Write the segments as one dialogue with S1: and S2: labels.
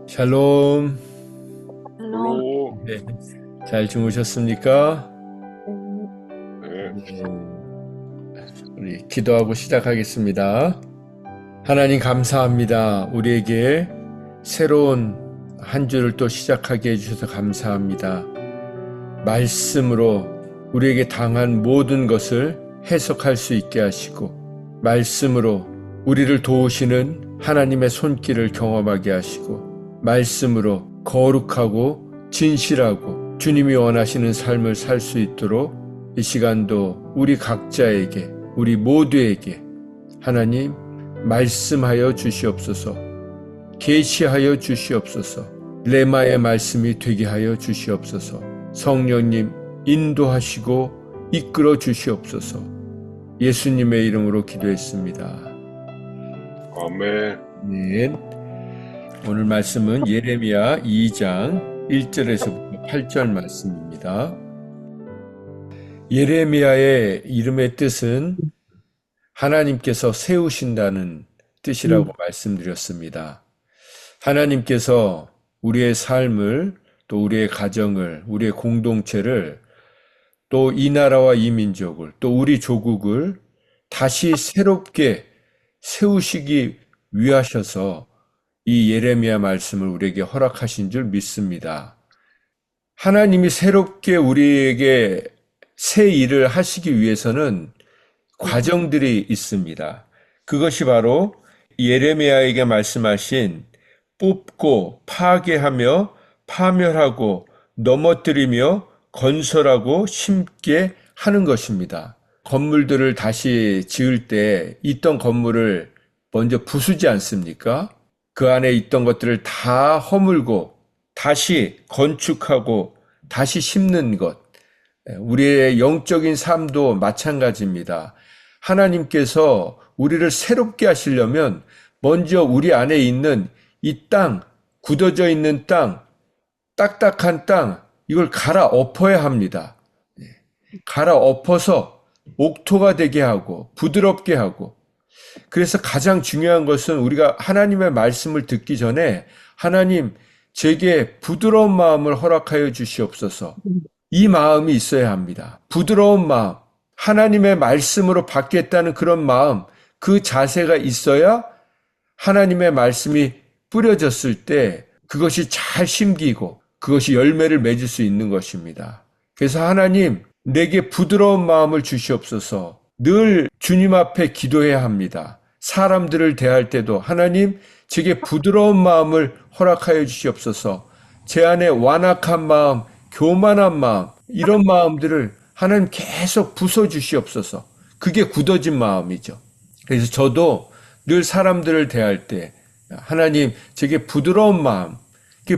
S1: 샬롬.
S2: 샬롬.
S1: 네, 잘 주무셨습니까?
S2: 네.
S1: 네, 우리 기도하고 시작하겠습니다. 하나님 감사합니다. 우리에게 새로운 한 주를 또 시작하게 해주셔서 감사합니다. 말씀으로 우리에게 당한 모든 것을 해석할 수 있게 하시고, 말씀으로 우리를 도우시는 하나님의 손길을 경험하게 하시고, 말씀으로 거룩하고 진실하고 주님이 원하시는 삶을 살 수 있도록 이 시간도 우리 각자에게, 우리 모두에게 하나님 말씀하여 주시옵소서, 계시하여 주시옵소서, 레마의 말씀이 되게 하여 주시옵소서, 성령님 인도하시고 이끌어 주시옵소서. 예수님의 이름으로 기도했습니다.
S2: 아멘.
S1: 네. 오늘 말씀은 예레미야 2장 1절에서부터 8절 말씀입니다. 예레미야의 이름의 뜻은 하나님께서 세우신다는 뜻이라고 말씀드렸습니다. 하나님께서 우리의 삶을, 또 우리의 가정을, 우리의 공동체를, 또 이 나라와 이 민족을, 또 우리 조국을 다시 새롭게 세우시기 위하셔서 이 예레미야 말씀을 우리에게 허락하신 줄 믿습니다. 하나님이 새롭게 우리에게 새 일을 하시기 위해서는 과정들이 있습니다. 그것이 바로 예레미야에게 말씀하신 뽑고 파괴하며 파멸하고 넘어뜨리며 건설하고 심게 하는 것입니다. 건물들을 다시 지을 때 있던 건물을 먼저 부수지 않습니까? 그 안에 있던 것들을 다 허물고 다시 건축하고 다시 심는 것. 우리의 영적인 삶도 마찬가지입니다. 하나님께서 우리를 새롭게 하시려면 먼저 우리 안에 있는 이 땅, 굳어져 있는 땅, 딱딱한 땅, 이걸 갈아엎어야 합니다. 갈아엎어서 옥토가 되게 하고 부드럽게 하고, 그래서 가장 중요한 것은 우리가 하나님의 말씀을 듣기 전에 하나님 제게 부드러운 마음을 허락하여 주시옵소서, 이 마음이 있어야 합니다. 부드러운 마음, 하나님의 말씀으로 받겠다는 그런 마음, 그 자세가 있어야 하나님의 말씀이 뿌려졌을 때 그것이 잘 심기고 그것이 열매를 맺을 수 있는 것입니다. 그래서 하나님, 내게 부드러운 마음을 주시옵소서. 늘 주님 앞에 기도해야 합니다. 사람들을 대할 때도 하나님, 제게 부드러운 마음을 허락하여 주시옵소서. 제 안에 완악한 마음, 교만한 마음, 이런 마음들을 하나님 계속 부숴주시옵소서. 그게 굳어진 마음이죠. 그래서 저도 늘 사람들을 대할 때 하나님, 제게 부드러운 마음,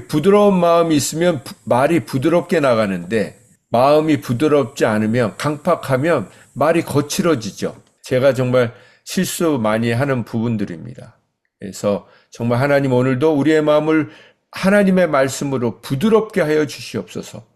S1: 부드러운 마음이 있으면 말이 부드럽게 나가는데, 마음이 부드럽지 않으면, 강팍하면 말이 거칠어지죠. 제가 정말 실수 많이 하는 부분들입니다. 그래서 정말 하나님, 오늘도 우리의 마음을 하나님의 말씀으로 부드럽게 하여 주시옵소서.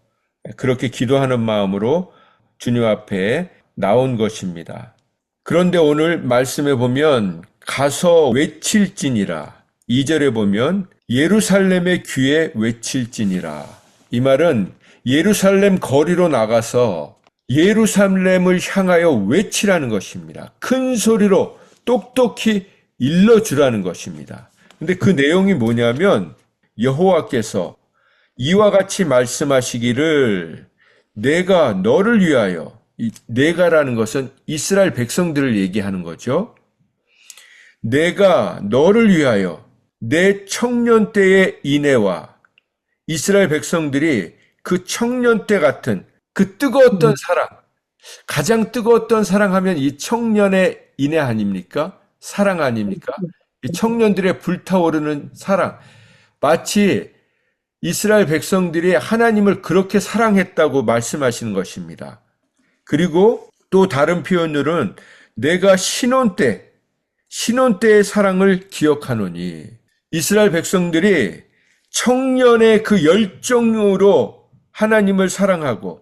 S1: 그렇게 기도하는 마음으로 주님 앞에 나온 것입니다. 그런데 오늘 말씀에 보면 가서 외칠지니라, 2절에 보면 예루살렘의 귀에 외칠지니라. 이 말은 예루살렘 거리로 나가서 예루살렘을 향하여 외치라는 것입니다. 큰 소리로 똑똑히 일러주라는 것입니다. 근데 그 내용이 뭐냐면, 여호와께서 이와 같이 말씀하시기를, 내가 너를 위하여, 내가라는 것은 이스라엘 백성들을 얘기하는 거죠. 내가 너를 위하여 내 청년 때의 인애와, 이스라엘 백성들이 그 청년 때 같은 그 뜨거웠던 사랑, 가장 뜨거웠던 사랑하면 이 청년의 인애 아닙니까? 사랑 아닙니까? 이 청년들의 불타오르는 사랑, 마치 이스라엘 백성들이 하나님을 그렇게 사랑했다고 말씀하시는 것입니다. 그리고 또 다른 표현으로는 내가 신혼 때의 사랑을 기억하노니, 이스라엘 백성들이 청년의 그 열정으로 하나님을 사랑하고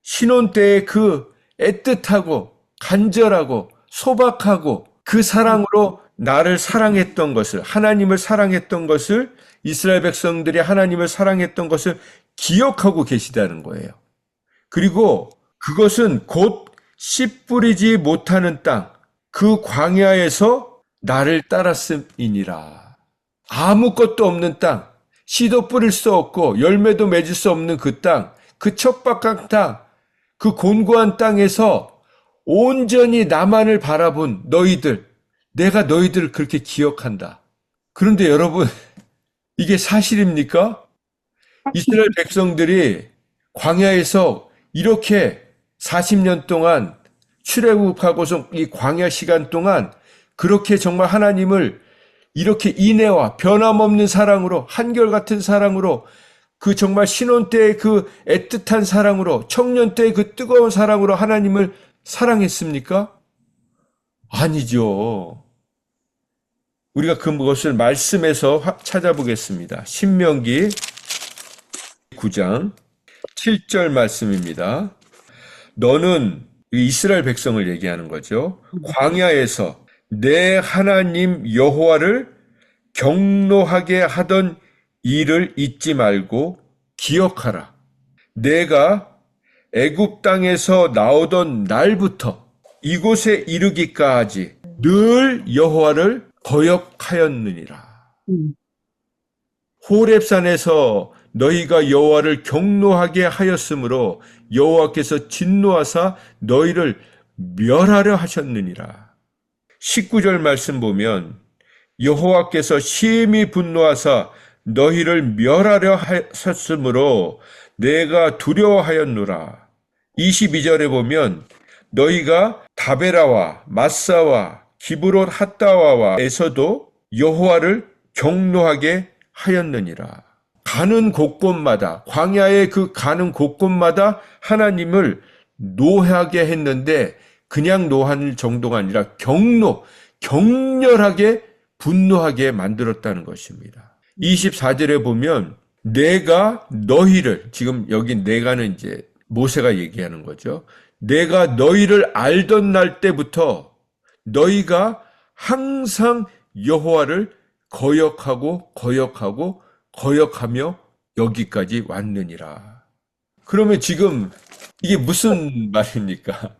S1: 신혼 때의 그 애틋하고 간절하고 소박하고 그 사랑으로 나를 사랑했던 것을, 하나님을 사랑했던 것을, 이스라엘 백성들이 하나님을 사랑했던 것을 기억하고 계시다는 거예요. 그리고 그것은 곧 씨 뿌리지 못하는 땅, 그 광야에서 나를 따랐음이니라. 아무것도 없는 땅, 씨도 뿌릴 수 없고 열매도 맺을 수 없는 그 땅, 그 척박한 땅, 그 곤고한 땅에서 온전히 나만을 바라본 너희들, 내가 너희들을 그렇게 기억한다. 그런데 여러분, 이게 사실입니까? 이스라엘 백성들이 광야에서 이렇게 40년 동안 출애굽하고서 이 광야 시간 동안 그렇게 정말 하나님을 이렇게 인애와 변함없는 사랑으로, 한결같은 사랑으로, 그 정말 신혼 때의 그 애틋한 사랑으로, 청년 때의 그 뜨거운 사랑으로 하나님을 사랑했습니까? 아니죠. 우리가 그것을 말씀에서 찾아보겠습니다. 신명기 9장 7절 말씀입니다. 너는 이스라엘 백성을 얘기하는 거죠. 광야에서 내 하나님 여호와를 경노하게 하던 일을 잊지 말고 기억하라. 내가 애굽 땅에서 나오던 날부터 이곳에 이르기까지 늘 여호와를 거역하였느니라. 호렙산에서 너희가 여호와를 경노하게 하였으므로 여호와께서 진노하사 너희를 멸하려 하셨느니라. 19절 말씀 보면 여호와께서 심히 분노하사 너희를 멸하려 하셨으므로 내가 두려워하였노라. 22절에 보면 너희가 다베라와 마사와 기브롯 핫다와와에서도 여호와를 경노하게 하였느니라. 가는 곳곳마다, 광야의 그 가는 곳곳마다 하나님을 노하게 했는데 그냥 노하는 정도가 아니라 격렬하게 분노하게 만들었다는 것입니다. 24절에 보면 내가 너희를, 지금 여기 내가는 이제 모세가 얘기하는 거죠. 내가 너희를 알던 날 때부터 너희가 항상 여호와를 거역하며 여기까지 왔느니라. 그러면 지금 이게 무슨 말입니까?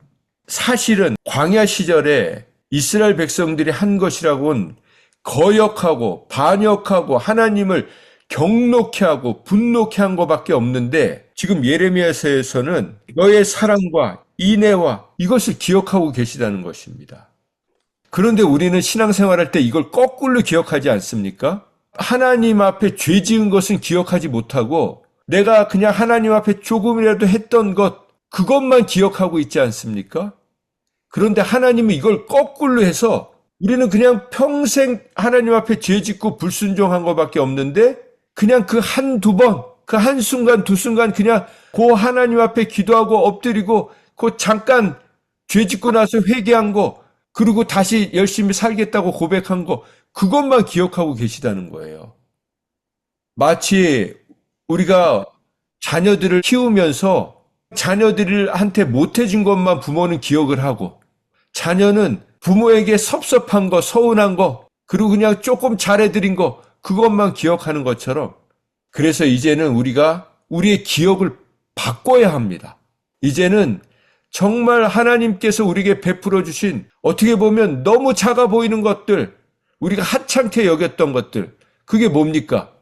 S1: 사실은 광야 시절에 이스라엘 백성들이 한 것이라고는 거역하고 반역하고 하나님을 경노케 하고 분노케 한 것밖에 없는데 지금 예레미야서에서는 너의 사랑과 인애와 이것을 기억하고 계시다는 것입니다. 그런데 우리는 신앙생활할 때 이걸 거꾸로 기억하지 않습니까? 하나님 앞에 죄 지은 것은 기억하지 못하고 내가 그냥 하나님 앞에 조금이라도 했던 것, 그것만 기억하고 있지 않습니까? 그런데 하나님은 이걸 거꾸로 해서 우리는 그냥 평생 하나님 앞에 죄 짓고 불순종한 것밖에 없는데 그냥 그 한두 번, 그 한순간, 두 순간 그냥 그 하나님 앞에 기도하고 엎드리고 그 잠깐 죄 짓고 나서 회개한 거, 그리고 다시 열심히 살겠다고 고백한 거, 그것만 기억하고 계시다는 거예요. 마치 우리가 자녀들을 키우면서 자녀들한테 못해준 것만 부모는 기억을 하고 자녀는 부모에게 섭섭한 거, 서운한 거, 그리고 그냥 조금 잘해드린 거, 그것만 기억하는 것처럼 그래서 이제는 우리가 우리의 기억을 바꿔야 합니다. 이제는 정말 하나님께서 우리에게 베풀어 주신 어떻게 보면 너무 작아 보이는 것들, 우리가 하찮게 여겼던 것들, 그게 뭡니까?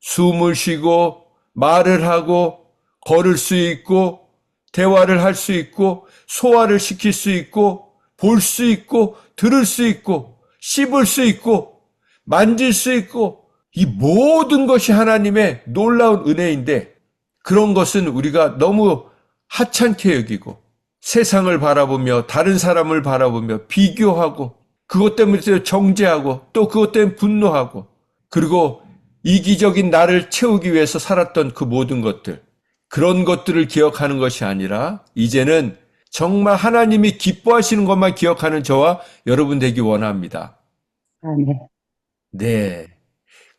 S1: 숨을 쉬고 말을 하고 걸을 수 있고 대화를 할 수 있고 소화를 시킬 수 있고 볼 수 있고 들을 수 있고 씹을 수 있고 만질 수 있고 이 모든 것이 하나님의 놀라운 은혜인데 그런 것은 우리가 너무 하찮게 여기고 세상을 바라보며 다른 사람을 바라보며 비교하고 그것 때문에 정죄하고 또 그것 때문에 분노하고 그리고 이기적인 나를 채우기 위해서 살았던 그 모든 것들, 그런 것들을 기억하는 것이 아니라 이제는 정말 하나님이 기뻐하시는 것만 기억하는 저와 여러분 되기 원합니다. 네.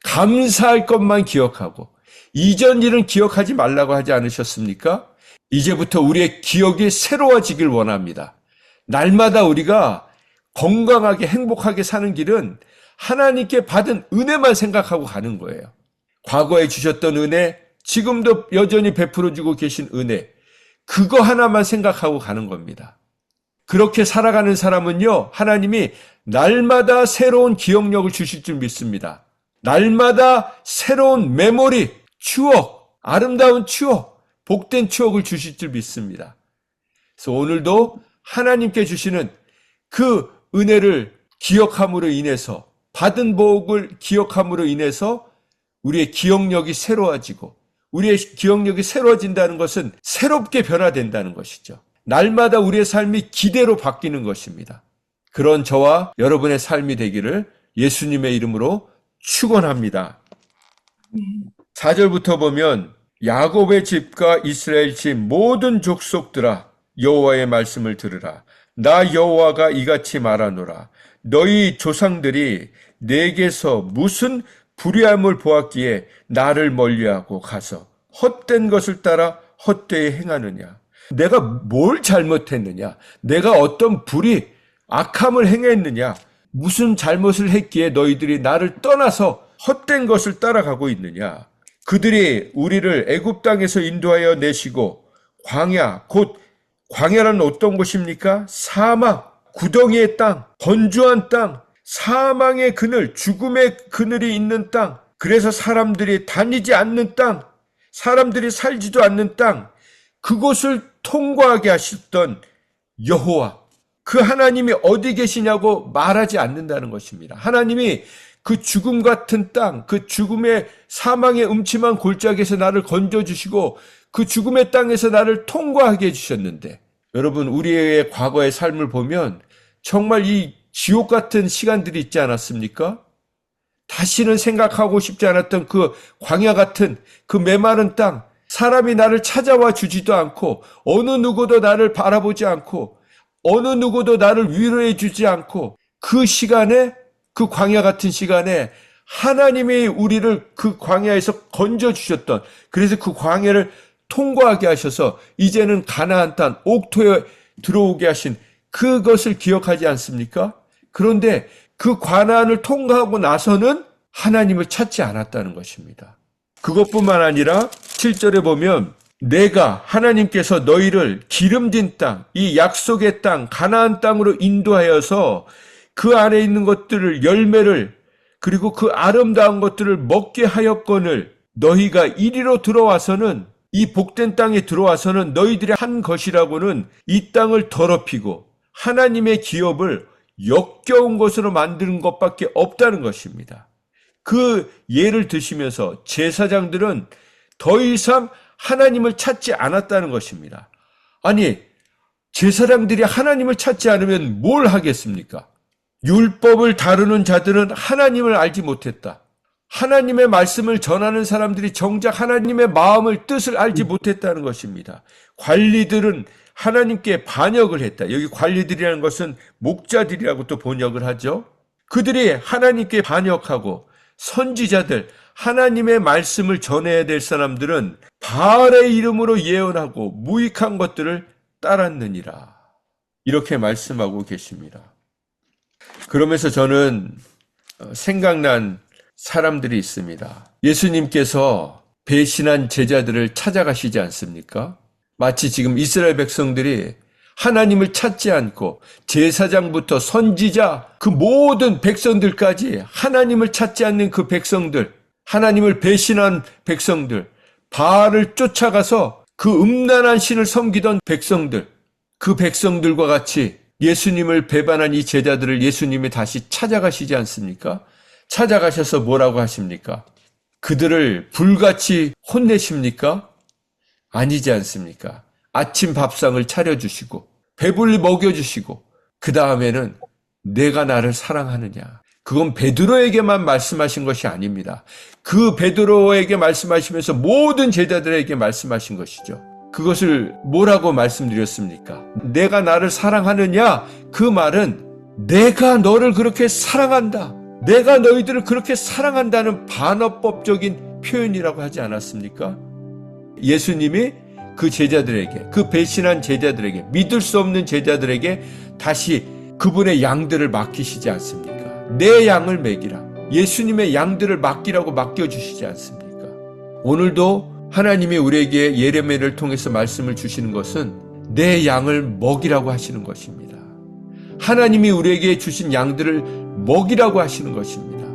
S1: 감사할 것만 기억하고 이전 일은 기억하지 말라고 하지 않으셨습니까? 이제부터 우리의 기억이 새로워지길 원합니다. 날마다 우리가 건강하게 행복하게 사는 길은 하나님께 받은 은혜만 생각하고 가는 거예요. 과거에 주셨던 은혜, 지금도 여전히 베풀어주고 계신 은혜, 그거 하나만 생각하고 가는 겁니다. 그렇게 살아가는 사람은요, 하나님이 날마다 새로운 기억력을 주실 줄 믿습니다. 날마다 새로운 메모리, 추억, 아름다운 추억, 복된 추억을 주실 줄 믿습니다. 그래서 오늘도 하나님께 주시는 그 은혜를 기억함으로 인해서, 받은 복을 기억함으로 인해서 우리의 기억력이 새로워지고, 우리의 기억력이 새로워진다는 것은 새롭게 변화된다는 것이죠. 날마다 우리의 삶이 기대로 바뀌는 것입니다. 그런 저와 여러분의 삶이 되기를 예수님의 이름으로 축원합니다. 4절부터 보면 야곱의 집과 이스라엘 집 모든 족속들아 여호와의 말씀을 들으라. 나 여호와가 이같이 말하노라. 너희 조상들이 내게서 무슨 불의함을 보았기에 나를 멀리하고 가서 헛된 것을 따라 헛되이 행하느냐. 내가 뭘 잘못했느냐. 내가 어떤 악함을 행했느냐. 무슨 잘못을 했기에 너희들이 나를 떠나서 헛된 것을 따라가고 있느냐. 그들이 우리를 애굽 땅에서 인도하여 내시고 광야, 곧 광야란 어떤 곳입니까? 사막, 구덩이의 땅, 건조한 땅, 사망의 그늘, 죽음의 그늘이 있는 땅, 그래서 사람들이 다니지 않는 땅, 사람들이 살지도 않는 땅, 그곳을 통과하게 하셨던 여호와, 그 하나님이 어디 계시냐고 말하지 않는다는 것입니다. 하나님이 그 죽음 같은 땅, 그 죽음의 사망의 음침한 골짜기에서 나를 건져주시고 그 죽음의 땅에서 나를 통과하게 해주셨는데, 여러분, 우리의 과거의 삶을 보면 정말 이 지옥 같은 시간들이 있지 않았습니까? 다시는 생각하고 싶지 않았던 그 광야 같은 그 메마른 땅, 사람이 나를 찾아와 주지도 않고 어느 누구도 나를 바라보지 않고 어느 누구도 나를 위로해 주지 않고, 그 시간에, 그 광야 같은 시간에 하나님이 우리를 그 광야에서 건져주셨던, 그래서 그 광야를 통과하게 하셔서 이제는 가나안 땅 옥토에 들어오게 하신 그것을 기억하지 않습니까? 그런데 그 가나안을 통과하고 나서는 하나님을 찾지 않았다는 것입니다. 그것뿐만 아니라 7절에 보면 내가 하나님께서 너희를 기름진 땅, 이 약속의 땅, 가나안 땅으로 인도하여서 그 안에 있는 것들을, 열매를, 그리고 그 아름다운 것들을 먹게 하였거늘 너희가 이리로 들어와서는, 이 복된 땅에 들어와서는 너희들이 한 것이라고는 이 땅을 더럽히고 하나님의 기업을 역겨운 것으로 만드는 것밖에 없다는 것입니다. 그 예를 드시면서 제사장들은 더 이상 하나님을 찾지 않았다는 것입니다. 아니, 제사장들이 하나님을 찾지 않으면 뭘 하겠습니까? 율법을 다루는 자들은 하나님을 알지 못했다. 하나님의 말씀을 전하는 사람들이 정작 하나님의 마음을, 뜻을 알지 못했다는 것입니다. 관리들은 하나님께 반역을 했다. 여기 관리들이라는 것은 목자들이라고 또 번역을 하죠. 그들이 하나님께 반역하고, 선지자들, 하나님의 말씀을 전해야 될 사람들은 바알의 이름으로 예언하고 무익한 것들을 따랐느니라. 이렇게 말씀하고 계십니다. 그러면서 저는 생각난 사람들이 있습니다. 예수님께서 배신한 제자들을 찾아가시지 않습니까? 마치 지금 이스라엘 백성들이 하나님을 찾지 않고 제사장부터 선지자, 그 모든 백성들까지 하나님을 찾지 않는 그 백성들, 하나님을 배신한 백성들, 바알을 쫓아가서 그 음란한 신을 섬기던 백성들, 그 백성들과 같이 예수님을 배반한 이 제자들을 예수님이 다시 찾아가시지 않습니까? 찾아가셔서 뭐라고 하십니까? 그들을 불같이 혼내십니까? 아니지 않습니까? 아침 밥상을 차려주시고 배불리 먹여주시고 그 다음에는 내가 나를 사랑하느냐. 그건 베드로에게만 말씀하신 것이 아닙니다. 그 베드로에게 말씀하시면서 모든 제자들에게 말씀하신 것이죠. 그것을 뭐라고 말씀드렸습니까? 내가 나를 사랑하느냐? 그 말은 내가 너를 그렇게 사랑한다. 내가 너희들을 그렇게 사랑한다는 반어법적인 표현이라고 하지 않았습니까? 예수님이 그 제자들에게, 그 배신한 제자들에게, 믿을 수 없는 제자들에게 다시 그분의 양들을 맡기시지 않습니까? 내 양을 먹이라. 예수님의 양들을 맡기라고 맡겨주시지 않습니까? 오늘도 하나님이 우리에게 예레미야를 통해서 말씀을 주시는 것은 내 양을 먹이라고 하시는 것입니다. 하나님이 우리에게 주신 양들을 먹이라고 하시는 것입니다.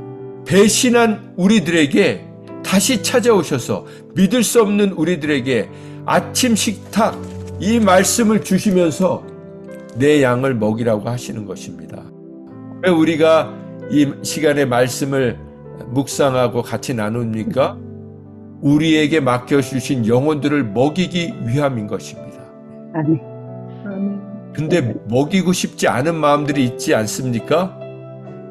S1: 배신한 우리들에게 다시 찾아오셔서 믿을 수 없는 우리들에게 아침 식탁 이 말씀을 주시면서 내 양을 먹이라고 하시는 것입니다. 왜 우리가 이 시간에 말씀을 묵상하고 같이 나눕니까? 우리에게 맡겨주신 영혼들을 먹이기 위함인 것입니다.
S3: 아멘.
S1: 근데 먹이고 싶지 않은 마음들이 있지 않습니까?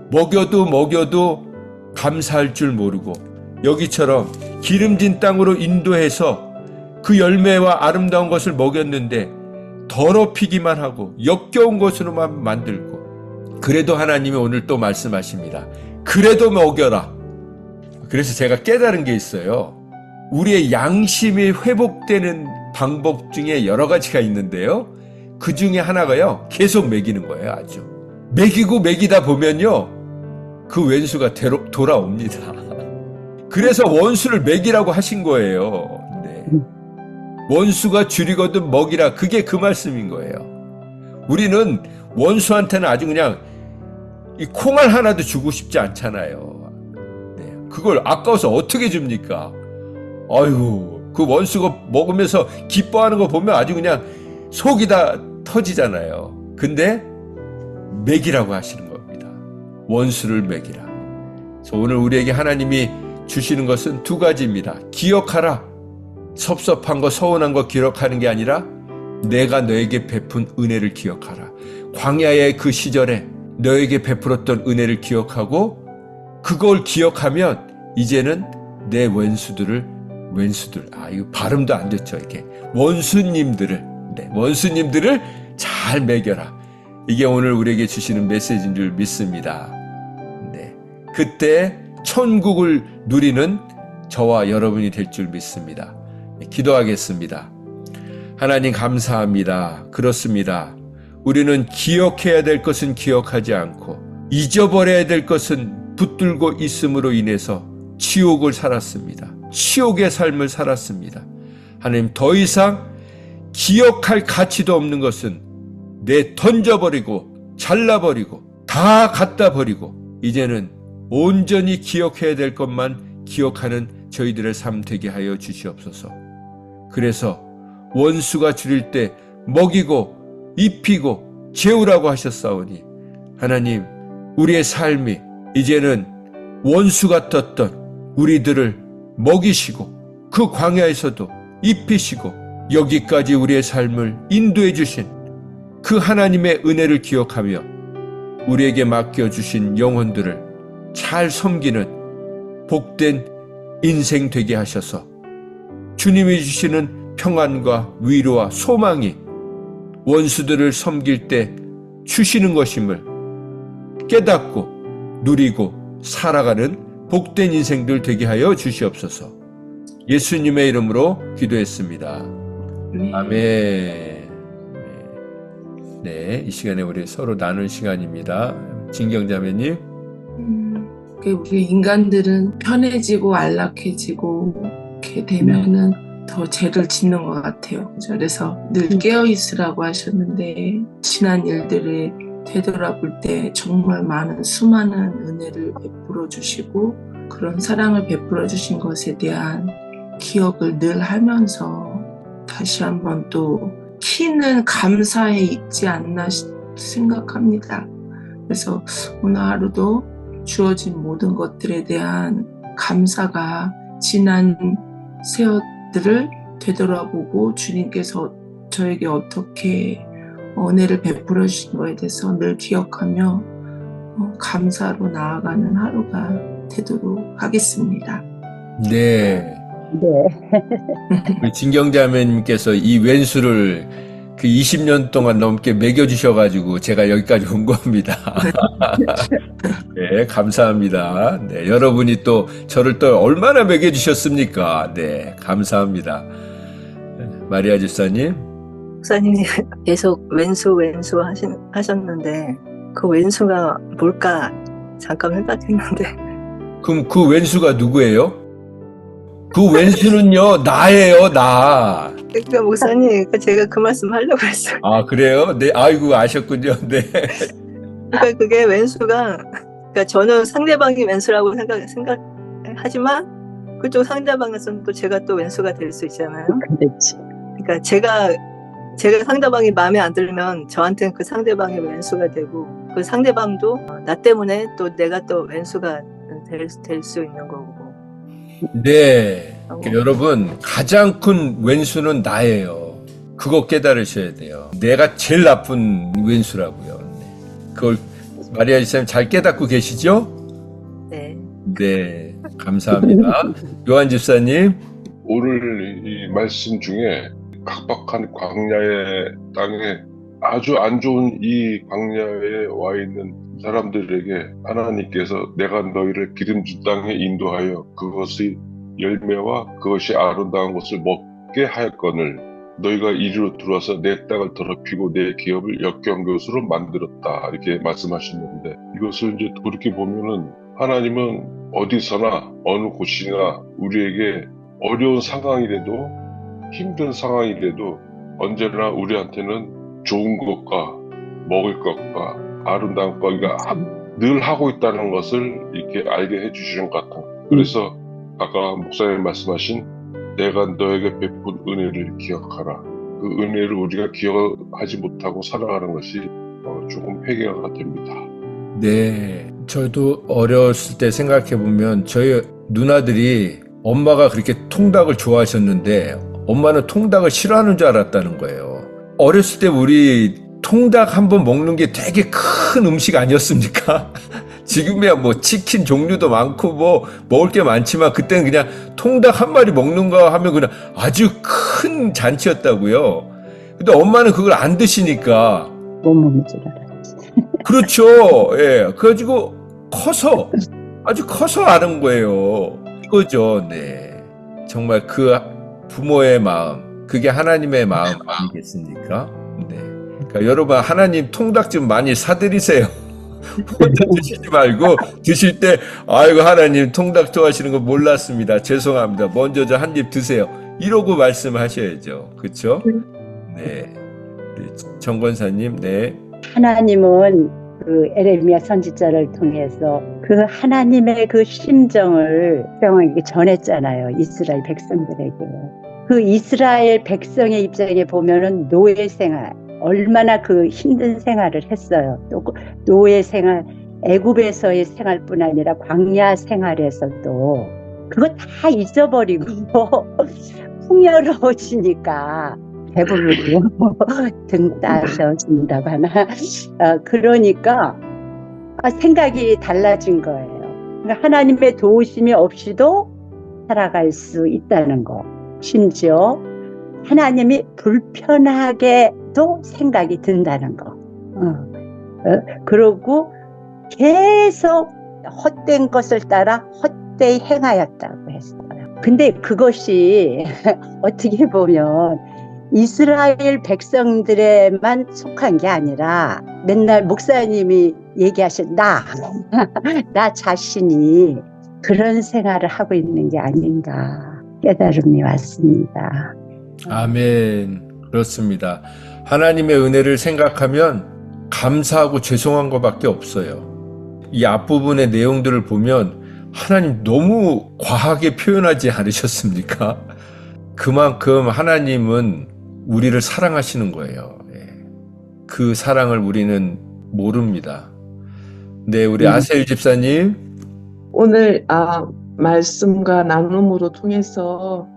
S1: 먹여도 감사할 줄 모르고 여기처럼 기름진 땅으로 인도해서 그 열매와 아름다운 것을 먹였는데 더럽히기만 하고 역겨운 것으로만 만들고 그래도 하나님이 오늘 또 말씀하십니다. 그래도 먹여라. 그래서 제가 깨달은 게 있어요. 우리의 양심이 회복되는 방법 중에 여러 가지가 있는데요. 그 중에 하나가요. 계속 먹이는 거예요. 아주. 먹이고 먹이다 보면요. 그 왼수가 돌아옵니다. 그래서 원수를 먹이라고 하신 거예요. 네. 원수가 줄이거든 먹이라. 그게 그 말씀인 거예요. 우리는 원수한테는 아주 그냥 이 콩알 하나도 주고 싶지 않잖아요. 네. 그걸 아까워서 어떻게 줍니까? 아유, 그 원수가 먹으면서 기뻐하는 거 보면 아주 그냥 속이 다 터지잖아요. 근데 먹이라고 하시는 겁니다. 원수를 먹이라. 그래서 오늘 우리에게 하나님이 주시는 것은 두 가지입니다. 기억하라. 섭섭한 거, 서운한 거 기억하는 게 아니라 내가 너에게 베푼 은혜를 기억하라. 광야의 그 시절에 너에게 베풀었던 은혜를 기억하고 그걸 기억하면 이제는 내 왼수들, 이거 발음도 안 좋죠. 이렇게 원수님들을 잘 먹여라. 이게 오늘 우리에게 주시는 메시지인 줄 믿습니다. 네. 그때 천국을 누리는 저와 여러분이 될 줄 믿습니다. 기도하겠습니다. 하나님 감사합니다. 그렇습니다. 우리는 기억해야 될 것은 기억하지 않고 잊어버려야 될 것은 붙들고 있음으로 인해서 지옥을 살았습니다. 치욕의 삶을 살았습니다. 하나님 더 이상 기억할 가치도 없는 것은 던져버리고 잘라버리고 다 갖다 버리고 이제는 온전히 기억해야 될 것만 기억하는 저희들의 삶 되게 하여 주시옵소서. 그래서 원수가 줄일 때 먹이고 입히고 재우라고 하셨사오니 하나님 우리의 삶이 이제는 원수 같았던 우리들을 먹이시고 그 광야에서도 입히시고 여기까지 우리의 삶을 인도해 주신 그 하나님의 은혜를 기억하며 우리에게 맡겨주신 영혼들을 잘 섬기는 복된 인생 되게 하셔서 주님이 주시는 평안과 위로와 소망이 원수들을 섬길 때 주시는 것임을 깨닫고 누리고 살아가는 복된 인생들 되게 하여 주시옵소서. 예수님의 이름으로 기도했습니다. 아멘. 네, 이 시간에 우리 서로 나눌 시간입니다. 진경자매님.
S4: 우리 인간들은 편해지고 안락해지고 이렇게 되면은 더 죄를 짓는 것 같아요. 그래서 늘 깨어있으라고 하셨는데 지난 일들을 되돌아볼 때 정말 많은 수많은 은혜를 베풀어 주시고 그런 사랑을 베풀어 주신 것에 대한 기억을 늘 하면서 다시 한번 또 키는 감사에 있지 않나 생각합니다. 그래서 오늘 하루도 주어진 모든 것들에 대한 감사가 지난 세월들을 되돌아보고 주님께서 저에게 어떻게 은혜를 베풀어 주신 것에 대해서 늘 기억하며 감사로 나아가는 하루가 되도록 하겠습니다.
S1: 네. 우리 진경자매님께서 이 왼수를 그 20년 동안 넘게 먹여주셔가지고 제가 여기까지 온 겁니다. 네, 감사합니다. 네, 여러분이 또 저를 또 얼마나 먹여주셨습니까? 네, 감사합니다. 마리아 집사님.
S3: 목사님이 계속 왼수 하셨는데 그 왼수가 뭘까 잠깐 생각했는데
S1: 그럼 그 왼수가 누구예요? 그 왼수는요, 나예요, 나.
S3: 그러니까 목사님 그러니까 제가 그 말씀 하려고 했어요.
S1: 아, 그래요? 네, 아이고, 아셨군요. 네.
S3: 그러니까 그게 왼수가 그러니까 저는 상대방이 왼수라고 생각하지만 그쪽 상대방에서는 또 제가 또 왼수가 될 수 있잖아요.
S5: 그렇지.
S3: 그러니까 제가 상대방이 마음에 안 들면 저한테는 그 상대방이 왼수가 되고 그 상대방도 나 때문에 또 내가 또 왼수가 될 수 있는 거고.
S1: 네. 그러니까 여러분, 가장 큰 왼수는 나예요. 그거 깨달으셔야 돼요. 내가 제일 나쁜 왼수라고요. 네. 그걸 마리아 집사님 잘 깨닫고 계시죠?
S3: 네.
S1: 네. 감사합니다. 요한 집사님.
S2: 오늘 이 말씀 중에 각박한 광야의 땅에 아주 안 좋은 이 광야에 와 있는 사람들에게 하나님께서 내가 너희를 기름진 땅에 인도하여 그것의 열매와 그것이 아름다운 것을 먹게 하였거늘 너희가 이리로 들어와서 내 땅을 더럽히고 내 기업을 역겨운 것으로 만들었다 이렇게 말씀하셨는데 이것을 이제 돌이켜보면은 하나님은 어디서나 어느 곳이나 우리에게 어려운 상황이라도 힘든 상황이라도 언제나 우리한테는 좋은 것과 먹을 것과 아름다운 것과 늘 하고 있다는 것을 이렇게 알게 해주시는 것 같아요. 그래서 아까 목사님 말씀하신 내가 너에게 베푼 은혜를 기억하라. 그 은혜를 우리가 기억하지 못하고 살아가는 것이 조금 회개가 됩니다.
S1: 네. 저도 어렸을 때 생각해보면 저희 누나들이 엄마가 그렇게 통닭을 좋아하셨는데 엄마는 통닭을 싫어하는 줄 알았다는 거예요. 어렸을 때 우리 통닭 한번 먹는 게 되게 큰 음식 아니었습니까? 지금이야 뭐 치킨 종류도 많고 뭐 먹을 게 많지만 그때는 그냥 통닭 한 마리 먹는 거 하면 그냥 아주 큰 잔치였다고요. 근데 엄마는 그걸 안 드시니까
S5: 못 먹는 줄 알았지.
S1: 그렇죠. 예. 그래가지고 아주 커서 아는 거예요. 이거죠. 네. 정말 그 부모의 마음, 그게 하나님의 마음 아니겠습니까? 네. 그러니까 여러분 하나님 통닭 좀 많이 사드리세요. 혼자 드시지 말고 드실 때 아이고 하나님 통닭 좋아하시는 거 몰랐습니다. 죄송합니다. 먼저 저 한 입 드세요. 이러고 말씀하셔야죠. 그렇죠? 네. 정 권사님, 네.
S5: 하나님은 그 에레미야 선지자를 통해서 그 하나님의 그 심정을 전했잖아요. 이스라엘 백성들에게. 그 이스라엘 백성의 입장에 보면은 노예 생활, 얼마나 그 힘든 생활을 했어요. 또 노예 생활, 애굽에서의 생활뿐 아니라 광야 생활에서도 그거 다 잊어버리고 풍요로워지니까 배부르고 등 따셔진다고 하나. 그러니까 생각이 달라진 거예요. 그러니까 하나님의 도우심이 없이도 살아갈 수 있다는 거. 심지어 하나님이 불편하게도 생각이 든다는 거. 그러고 계속 헛된 것을 따라 헛되이 행하였다고 했어요. 근데 그것이 어떻게 보면 이스라엘 백성들에만 속한 게 아니라 맨날 목사님이 얘기하신 나 자신이 그런 생활을 하고 있는 게 아닌가 깨달음이 왔습니다.
S1: 아멘. 그렇습니다. 하나님의 은혜를 생각하면 감사하고 죄송한 것밖에 없어요. 이 앞부분의 내용들을 보면 하나님 너무 과하게 표현하지 않으셨습니까? 그만큼 하나님은 우리를 사랑하시는 거예요. 그 사랑을 우리는 모릅니다. 네, 우리 아셀 집사님.
S4: 오늘 말씀과 나눔으로 통해서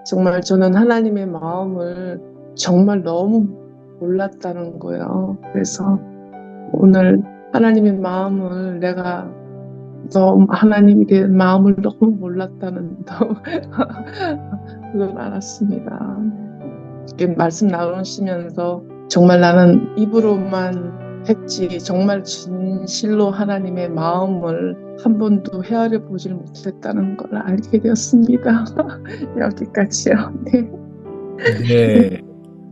S4: 정말 저는 하나님의 마음을 정말 너무 몰랐다는 거예요. 그래서 오늘 하나님의 마음을 내가 너무 하나님에 대한 마음을 너무 몰랐다는 그걸 알았습니다. 이렇게 말씀 나누시면서 정말 나는 입으로만 했지 정말 진실로 하나님의 마음을 한 번도 헤아려 보질 못했다는 걸 알게 되었습니다. 여기까지요. 네.
S1: 네.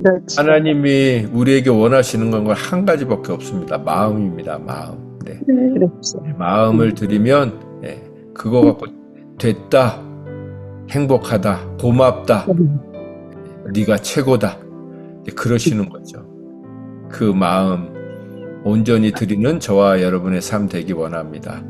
S5: 그렇지.
S1: 하나님이 우리에게 원하시는 건 한 가지밖에 없습니다. 마음입니다. 마음. 네.
S5: 그렇지.
S1: 마음을 드리면 그거 갖고 됐다, 행복하다, 고맙다, 네가 최고다. 그러시는 거죠. 그 마음 온전히 드리는 저와 여러분의 삶 되기 원합니다.